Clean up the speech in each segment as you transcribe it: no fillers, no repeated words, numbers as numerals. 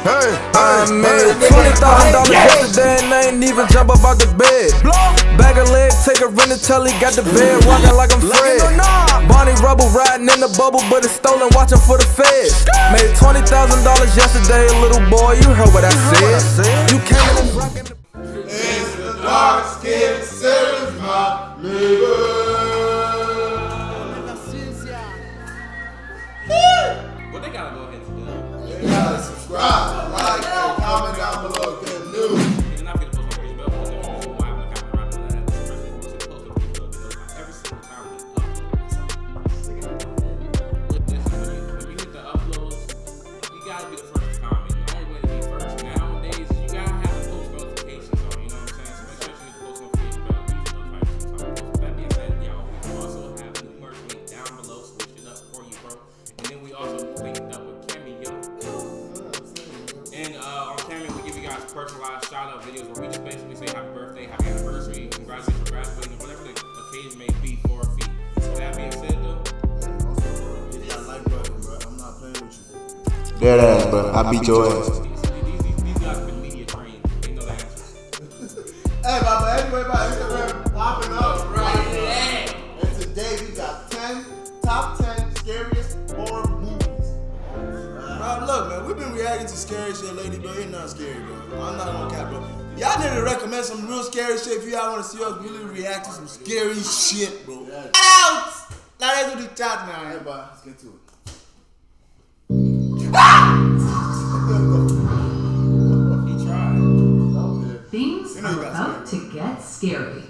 I made $20,000 yesterday and I ain't even jump up out the bed. Bag a leg, take a rent until he got the bed, walking like I'm Fred. Bonnie Rubble riding in the bubble, but it's stolen, watching for the feds. Made $20,000 yesterday, little boy, you heard what I said. You came in and rockin' the... It's the dark skin Sarah's my neighbor. Well, they gotta go ahead and do that. They gotta subscribe, like, and comment down below if they're new. And not forget to post on Facebook because they're also live in the camera right on that. Every single time we upload. When you hit the uploads, you gotta be the first to comment. The only way to be first nowadays is you gotta have the post notifications on. You know what I'm saying? So make sure you post notifications bell. You should notify you sometimes. With that being said, y'all, we also have new merch link down below. Switch it up for you, bro. And then we also linked up with Cameo. And on Cameo, we give you guys personalized shout-out videos where we just basically say happy birthday, happy anniversary, congratulations for graduating, whatever the occasion may be for a fee. So that being said, though, Hit that like button, bro. I'm not playing with you. Dead ass, bro. I beat your ass. these guys have been media trained. They know the answers. Hey, but anyway, my Instagram popping up right there. And today we got top 10 scariest horror movies. Bro, look, man, we've been reacting to scary shit lately, bro. It's not scary, bro. I'm not gonna cap, bro. Y'all need to recommend some real scary shit if y'all want to see us really react to some scary shit, bro. Out! Let's do the chat now. Hey, bro, let's get to it. He tried. Things are about to get scary.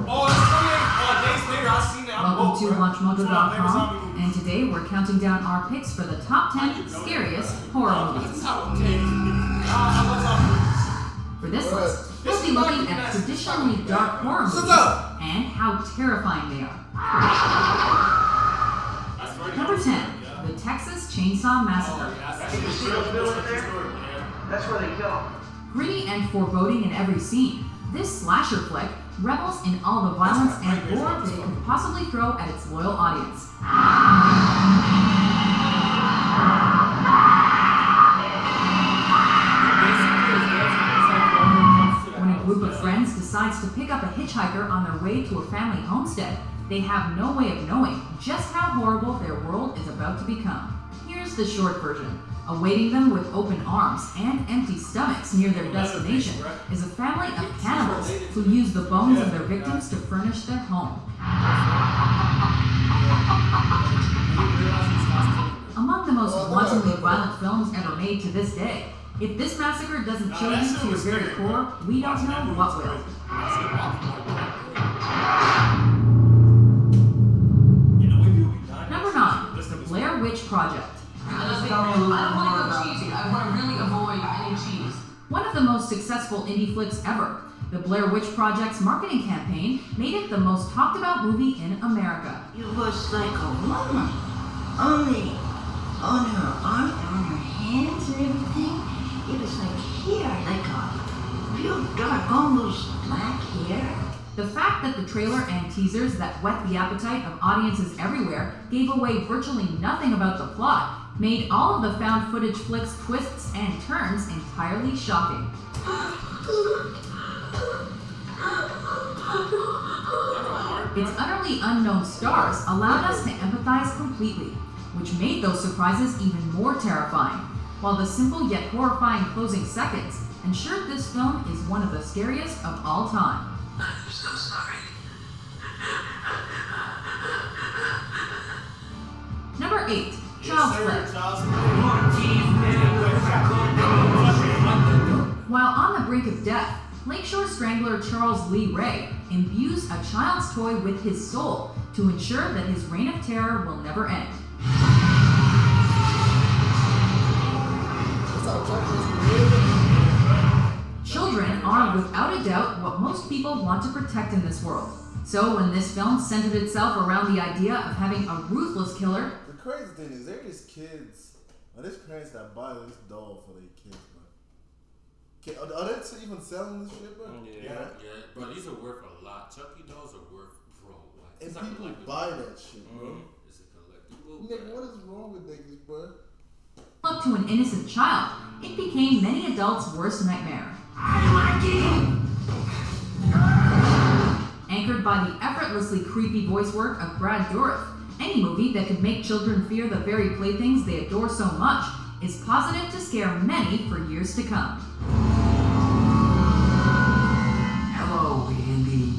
Oh, it's coming! Days later, I've seen it. Welcome to WatchMojo.com, and today we're counting down our picks for the top 10 scariest horror movies. For this list, we'll be looking at traditionally dark horror movies and how terrifying they are. Number 10, The Texas Chainsaw Massacre. That's where they kill. Gritty and foreboding in every scene, this slasher flick revels in all the violence and gore that it could possibly throw at its loyal audience. When a group of friends decides to pick up a hitchhiker on their way to a family homestead, they have no way of knowing just how horrible their world is about to become. Here's the short version. Awaiting them with open arms and empty stomachs near their destination is a family of cannibals who use the bones of their victims to furnish their home. Among the most wantonly violent films ever made to this day, if this massacre doesn't chill you to your very core, we don't know what will. Number 9, The Blair Witch Project. I don't want to go cheesy. I want to really avoid any cheese. One of the most successful indie flicks ever, the Blair Witch Project's marketing campaign made it the most talked about movie in America. It was like a woman, only on her arm, on her hands and everything. It was like hair, like a real dark, almost black hair. The fact that the trailer and teasers that whet the appetite of audiences everywhere gave away virtually nothing about the plot made all of the found footage flicks' twists and turns entirely shocking. Its utterly unknown stars allowed us to empathize completely, which made those surprises even more terrifying, while the simple yet horrifying closing seconds ensured this film is one of the scariest of all time. I'm so sorry. Number 8, Child's Play. While on the brink of death, Lakeshore Strangler Charles Lee Ray imbues a child's toy with his soul to ensure that his reign of terror will never end. Children are without a doubt what most people want to protect in this world. So when this film centered itself around the idea of having a ruthless killer, The crazy thing is, there is kids, or there's parents that buy this doll for their kids, bro. Are they even selling this shit, bro? Yeah. Bro, these are worth a lot. Chucky dolls are worth, bro. Like, And it's people buy that shit, bro. It's a collectible. Nigga, what is wrong with niggas, bro? up to an innocent child, it became many adults' worst nightmare. Anchored by the effortlessly creepy voice work of Brad Dourif, any movie that could make children fear the very playthings they adore so much is positive to scare many for years to come. Hello, Andy.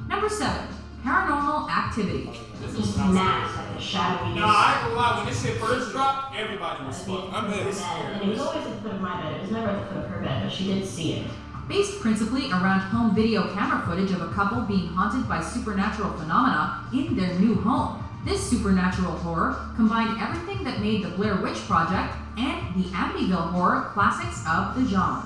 Number 7. Paranormal Activity. Just mass, like a shadowy. No, I ain't gonna lie. When this shit first dropped, everybody was fucked. I'm pissed. It was always at the foot of my bed. It was never at the foot of her bed, but she did see it. Based principally around home video camera footage of a couple being haunted by supernatural phenomena in their new home. This supernatural horror combined everything that made the Blair Witch Project and the Amityville horror classics of the genre.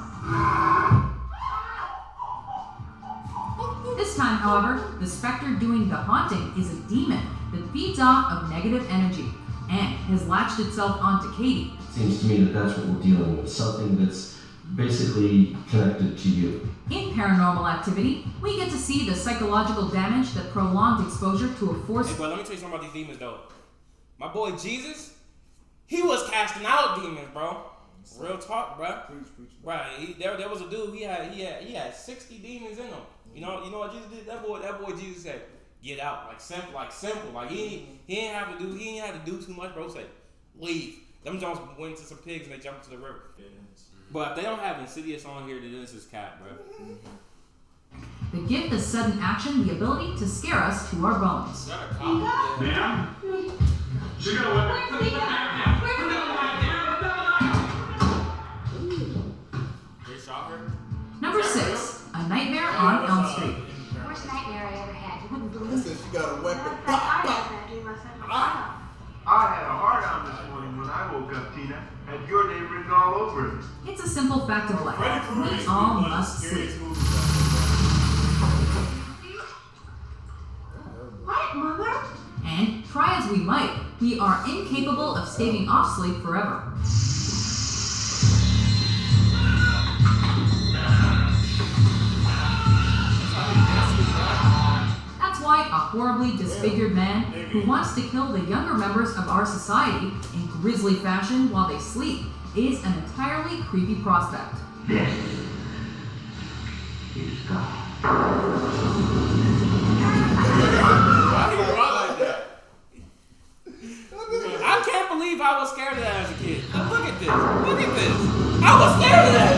This time, however, the specter doing the haunting is a demon that feeds off of negative energy and has latched itself onto Katie. Seems to me that that's what we're dealing with, something that's basically connected to you. In Paranormal Activity, we get to see the psychological damage that prolonged exposure to a force. Hey, bro, let me tell you something about these demons, though. My boy Jesus, he was casting out demons, bro. Real talk, bro. Right, there was a dude. He had 60 demons in him. You know what Jesus did? That boy Jesus said, "Get out," like simple. Like he ain't have to do too much, bro. Said, "Leave." Them Jones went to some pigs and they jumped into the river. But if they don't have Insidious on here, then this is cat, bro. They give the sudden action the ability to scare us to our bones. Is that a cop? Ma'am? She got a weapon. They shot her? Number 6. A Nightmare on Elm Street. Worst nightmare I ever had. You wouldn't I believe said it. she got a weapon. I had that dream last night myself. I had a hard on this morning when I woke up, Tina. Had your name written all over it. It's a simple fact of life. We all must sleep. What, Mother? And try as we might, we are incapable of staving off sleep forever. That's why a horribly disfigured man who wants to kill the younger members of our society in grisly fashion while they sleep is an entirely creepy prospect. This is God. I can't believe I was scared of that as a kid. Look at this. I was scared of that.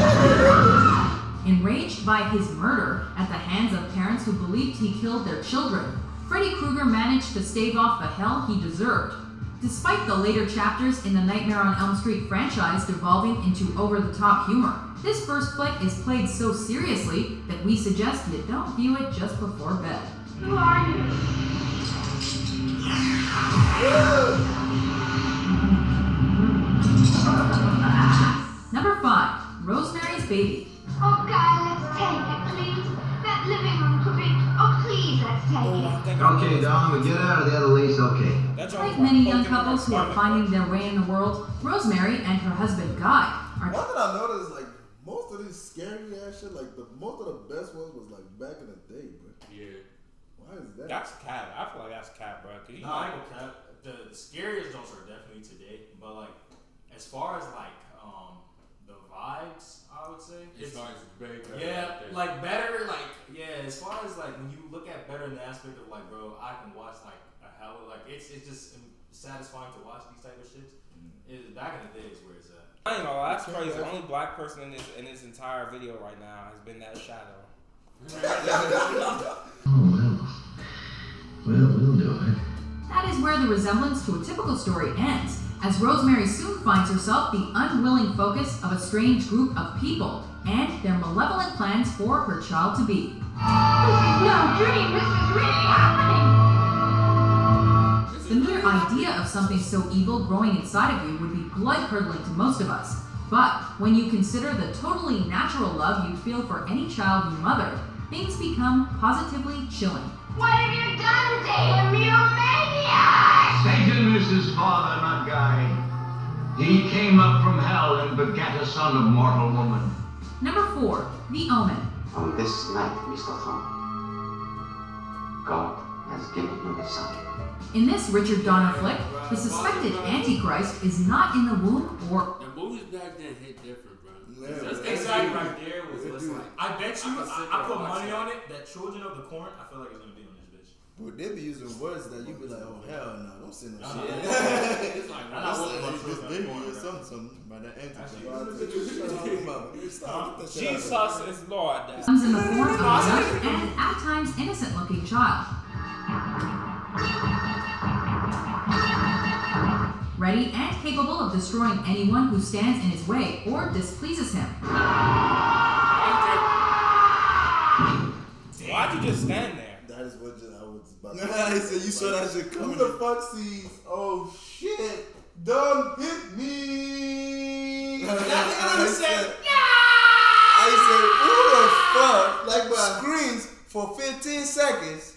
Enraged by his murder at the hands of parents who believed he killed their children, Freddy Krueger managed to stave off the hell he deserved. Despite the later chapters in the Nightmare on Elm Street franchise devolving into over-the-top humor, this first flick is played so seriously that we suggest you don't view it just before bed. Who are you? Number 5. Rosemary's Baby. Oh, God, let's take it, please. That living room could be... Oh, please, let's take it. Okay, darling, we get out of there, the lace, okay. Like many young couples who are finding their way in the world, Rosemary and her husband Guy are... One thing I noticed, like, most of these scary ass shit, like, most of the best ones was, like, back in the day, bro. Yeah. Why is that? That's cat. I feel like that's cat, bro. No, I ain't gonna cap. The scariest jokes are definitely today, but like as far as like the vibes, I would say It's nice, big. like better, like as far as like when you look at better in the aspect of like, bro, I can watch like a hell, like it's just satisfying to watch these type of shits. Back in the days where it's at. I ain't gonna lie, that's crazy. The only black person in this entire video right now has been that shadow. Well, we'll do it. That is where the resemblance to a typical story ends, as Rosemary soon finds herself the unwilling focus of a strange group of people and their malevolent plans for her child-to-be. This is no dream. This is really happening. The mere idea of something so evil growing inside of you would be blood-curdling to most of us. But when you consider the totally natural love you'd feel for any child you mothered, things become positively chilling. What have you done to him, you maniac? Satan is his father, not Guy. He came up from hell and begat a son of mortal woman. Number 4. The Omen. On this night, Mr. Thorne, God has given you a son. In this Richard Donner flick, the suspected Antichrist is not in the womb or... The movies back then hit different, bro. That's exactly right there was like, I bet you, I put money on it that Children of the Corn, I feel like it's gonna be on this bitch. But they be using words that you be like, oh hell no, don't say no shit. It's like, I'm not this baby or something by that Antichrist. Jesus is Lord. comes in the form of a young and at times innocent-looking child. Ready and capable of destroying anyone who stands in his way or displeases him. Why'd you just stand there? That is what I was about to say. He said you saw that shit coming. Who the fuck sees, oh shit, don't hit me. I said, who the fuck, like screams for 15 seconds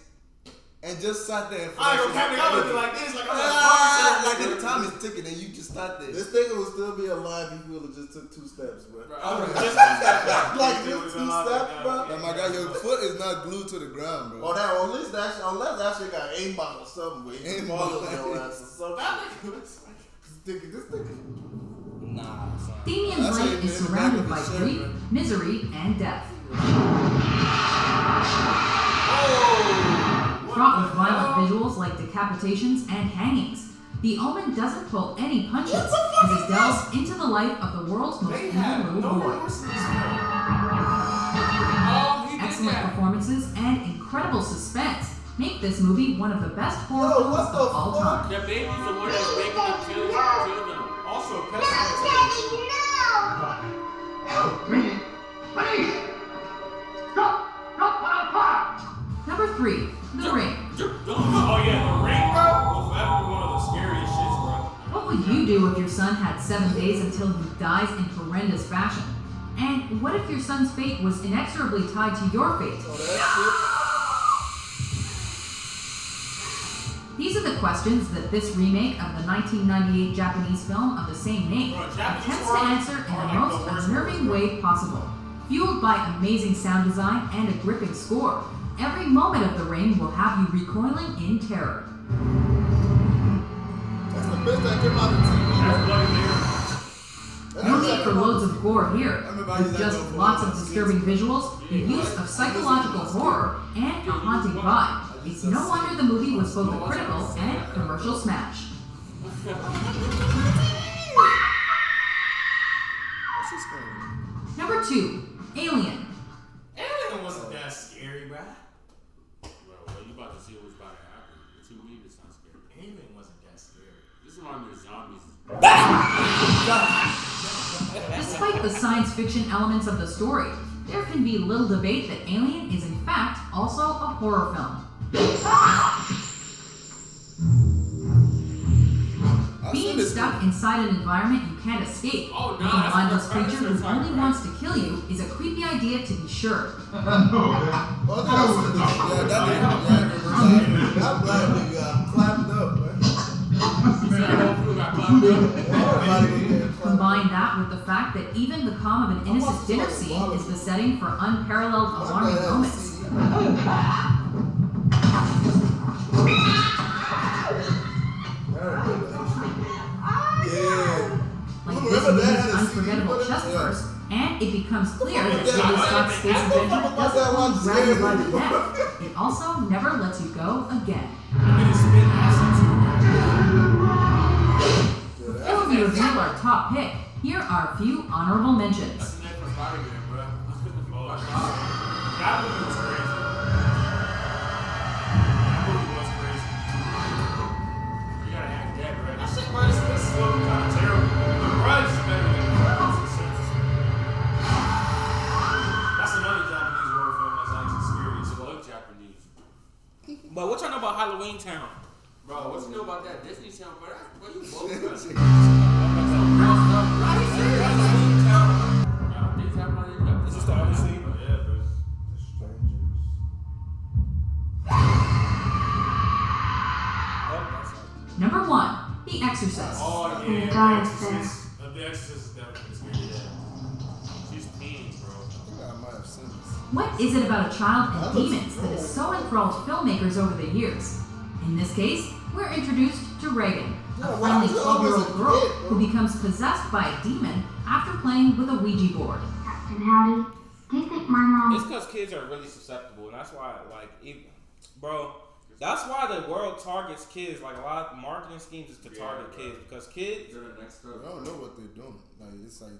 and just sat there. I ain't gonna have it like this, like I'm like the time is ticking and you just sat there. This nigga would still be alive if you would have just took 2 steps, bro. Just 2 steps back. Like just 2 steps, bro. Like my guy, your foot is not glued to the ground, bro. Or that, or at least that, unless that shit got aimbot or something, where he follows your ass or something. This nigga. Nah, son. Damien's life is surrounded by grief, misery, and death. Fraught with violent visuals like decapitations and hangings, The Omen doesn't pull any punches as it delves into the life of the world's most evil little boy. Excellent performances and incredible suspense make this movie one of the best horror films of all time. The baby's the one that's making them kill them. Also, Number 3, The Ring. Oh yeah, The Ring, bro, was forever one of the scariest shits, bro. What would you do if your son had 7 days until he dies in horrendous fashion? And what if your son's fate was inexorably tied to your fate? These are the questions that this remake of the 1998 Japanese film of the same name attempts to answer in the most unnerving way possible. Fueled by amazing sound design and a gripping score, every moment of The Ring will have you recoiling in terror. That's the best that came out of TV. No need for loads of gore here. With just lots of disturbing visuals, the use of psychological horror, and a haunting vibe, it's no wonder the movie was both a critical and commercial smash. Number 2, Alien. Alien wasn't that scary, bro. Well, you about to see what's about to happen. The 2 movies sound scary. Alien wasn't that scary. This reminds me of zombies. Despite the science fiction elements of the story, there can be little debate that Alien is in fact also a horror film. Being stuck inside an environment you can't escape with a mindless creature who only wants to kill you is a creepy idea to be sure. That black nigga got clapped up, man. Combine that with the fact that even the calm of an innocent dinner scene is the setting for unparalleled alarming moments. Like this movie's unforgettable chest burst, and it becomes clear that Ridley Scott's space adventure doesn't only grab you by the neck, it also never lets you go again. Before we reveal our top pick, here are a few honorable mentions. That movie was crazy. You gotta act that, right? That shit, bro, this slow kind of terrible. The Grudge is better than the Exorcist. That's another Japanese horror film that's actually scary. It's like Japanese. But what y'all know about Halloween Town? Bro, what you know about that Disney Channel? Bro, you both Halloween Town. Is this the other scene? Number 1, The Exorcist. Oh yeah, The Exorcist. The Exorcist is definitely scary. Yeah. She's teen, bro. I might have seen this. What is it about a child and demons that has so enthralled filmmakers over the years? In this case, we're introduced to Reagan, a friendly 12-year-old girl who becomes possessed by a demon after playing with a Ouija board. Captain Howdy, do you think my mom... It's because kids are really susceptible, and that's why, that's why the world targets kids. Like, a lot of marketing schemes is to target kids, because kids... They don't know what they're doing. Like, it's like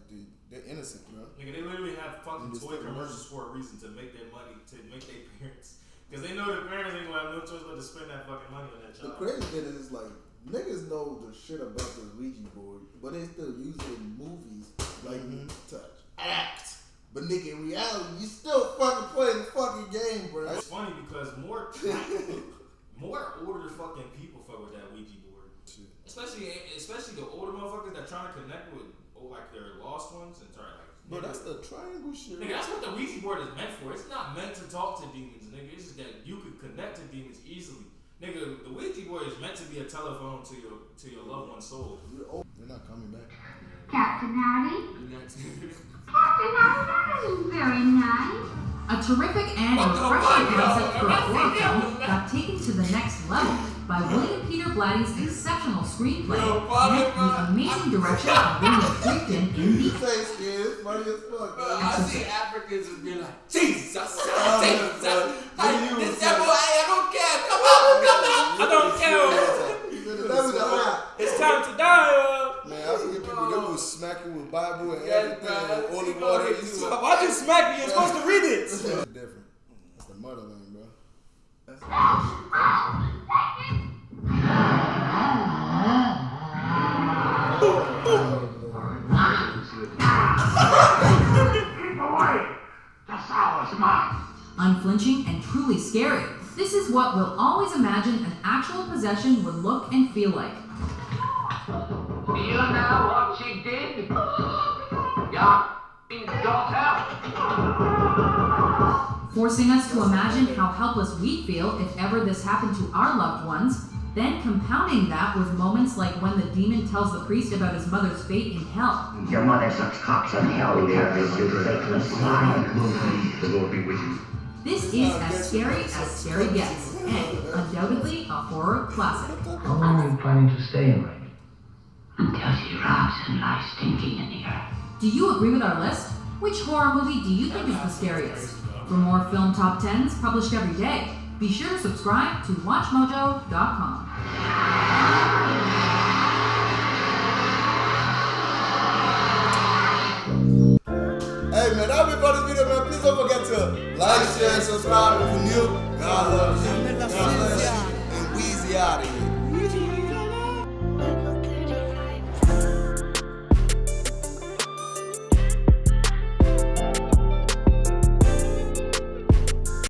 they're innocent, bro. Nigga, they literally have fucking toy commercials for a reason, to make their money, to make their parents... Because they know the parents ain't gonna have no choice but to spend that fucking money on that child. The crazy thing is, like, niggas know the shit about the Ouija board, but they still use it in movies, like, to act. But nigga, in reality, you still fucking playing the fucking game, bro. It's funny because more older fucking people fuck with that Ouija board. Shit. Especially the older motherfuckers that trying to connect with like their lost ones and try like. Bro, that's the triangle shit. Nigga, that's what the Ouija board is meant for. It's not meant to talk to demons, nigga. It's just that you can connect to demons easily. Nigga, the Ouija board is meant to be a telephone to your loved one's soul. They're not coming back. Captain Howdy? Captain Howdy, that isn't very nice. A terrific and refreshing concept for a horror film got taken to the next level by William Peter Blatty's exceptional screenplay and the amazing direction of William Friedkin in the I see Africans as being like, Jesus, this devil, I don't care, come out, I don't care. It's time to die. Man, African people, they will smack you with Bible and everything, holy water. Why you smack me? You're supposed to read it. It's different. It's the motherland, bro. That's unflinching and truly scary. This is what we'll always imagine an actual possession would look and feel like. You know what she did? Your daughter. Forcing us to imagine how helpless we'd feel if ever this happened to our loved ones, then compounding that with moments like when the demon tells the priest about his mother's fate in hell. Your mother sucks cocks in hell, you faithless swine. The Lord be with you. This is as scary gets, and undoubtedly a horror classic. How long are you planning to stay in Reagan? Until she rots and lies stinking in the earth. Do you agree with our list? Which horror movie do you think is the scariest? For more film top 10s published every day, be sure to subscribe to WatchMojo.com.